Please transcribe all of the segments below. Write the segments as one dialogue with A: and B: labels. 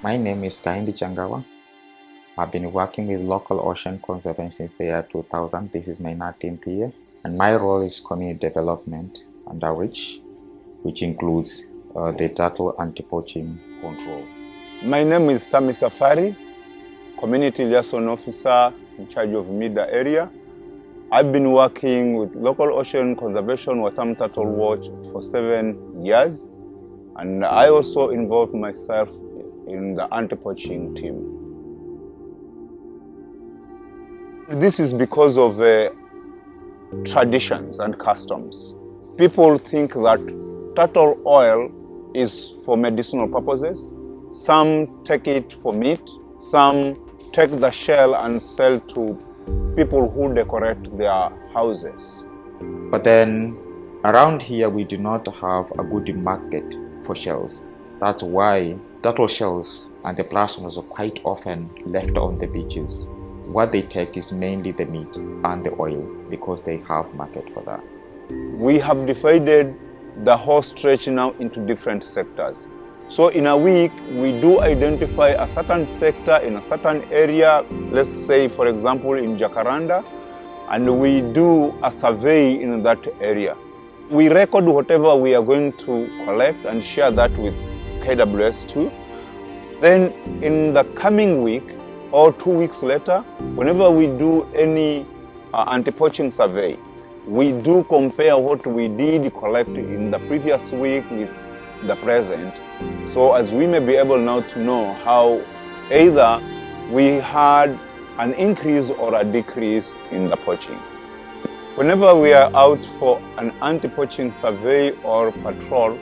A: My name is Kahindi Changawa. I've been working with local ocean conservation since the year 2000. This is my 19th year. And my role is community development and outreach, which includes the turtle anti-poaching control.
B: My name is Sammy Safari, Community Liaison Officer in charge of Mida area. I've been working with local ocean conservation Watamu Turtle Watch for 7 years, and I also involved myself in the anti-poaching team. This is because of traditions and customs. People think that turtle oil is for medicinal purposes. Some take it for meat. Some take the shell and sell to people who decorate their houses.
A: But then around here we do not have a good market for shells. That's why turtle shells and the plasmas are quite often left on the beaches. What they take is mainly the meat and the oil because they have market for that.
B: We have divided the whole stretch now into different sectors. So in a week, we do identify a certain sector in a certain area, let's say for example in Jacaranda, and we do a survey in that area. We record whatever we are going to collect and share that with KWS too. Then in the coming week or 2 weeks later, whenever we do any anti-poaching survey, we do compare what we did collect in the previous week with the present, so as we may be able now to know how either we had an increase or a decrease in the poaching. Whenever we are out for an anti-poaching survey or patrol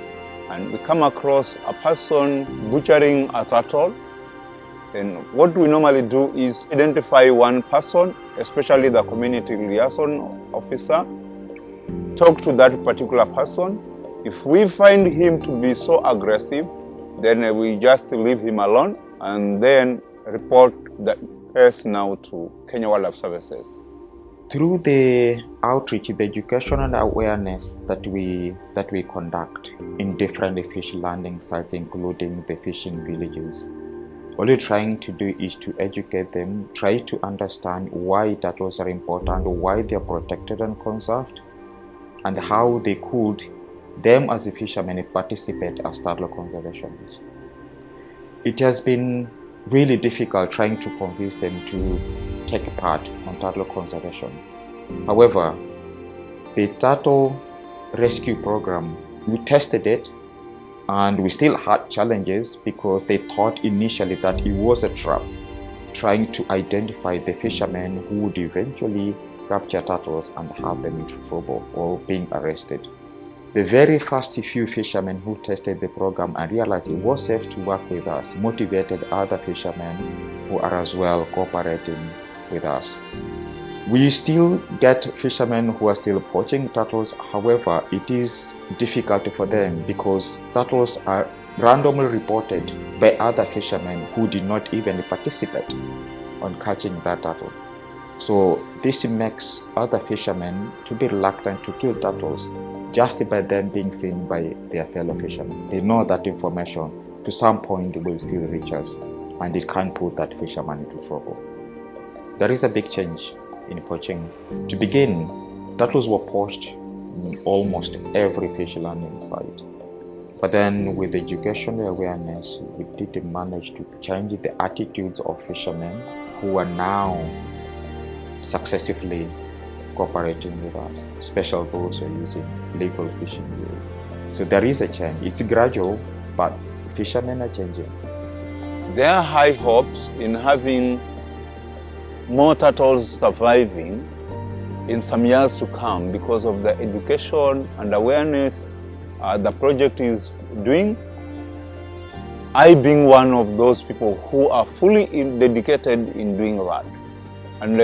B: and we come across a person butchering a turtle, then what we normally do is identify one person, especially the community liaison officer, talk to that particular person. If we find him to be so aggressive, then we just leave him alone and then report the case now to Kenya Wildlife Services.
A: Through the outreach, the educational awareness that we conduct in different fish landing sites, including the fishing villages, all we're trying to do is to educate them, try to understand why turtles are important, why they are protected and conserved, and how they could, them as a fishermen, participate as turtle conservationists. It has been really difficult trying to convince them to take part on turtle conservation. However, the turtle rescue program, we tested it and we still had challenges because they thought initially that it was a trap, trying to identify the fishermen who would eventually capture turtles and have them into trouble or being arrested. The very first few fishermen who tested the program and realized it was safe to work with us motivated other fishermen who are as well cooperating with us. We still get fishermen who are still poaching turtles. However, it is difficult for them because turtles are randomly reported by other fishermen who did not even participate on catching that turtle. So this makes other fishermen to be reluctant to kill turtles just by them being seen by their fellow fishermen. They know that information to some point will still reach us and it can put that fisherman into trouble. There is a big change in poaching. To begin, turtles were poached in almost every fish landing site. But then with educational awareness, we did manage to change the attitudes of fishermen who are now successively cooperating with us, especially those who are using legal fishing gear. So there is a change. It's gradual, but fishermen are changing.
B: There are high hopes in having more turtles surviving in some years to come because of the education and awareness the project is doing. I being one of those people who are fully dedicated in doing that. And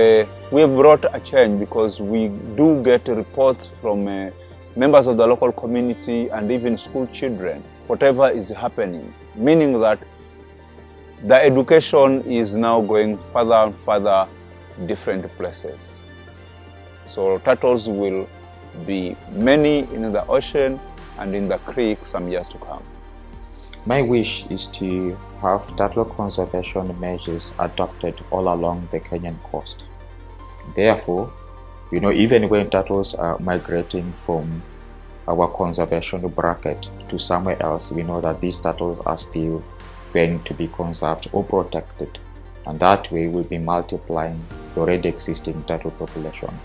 B: we have brought a change because we do get reports from members of the local community and even school children, whatever is happening, meaning that the education is now going further and further different places. So turtles will be many in the ocean and in the creek some years to come.
A: My wish is to have turtle conservation measures adopted all along the Kenyan coast. Therefore, even when turtles are migrating from our conservation bracket to somewhere else, we know that these turtles are still going to be conserved or protected, and that way we'll be multiplying the already existing turtle population.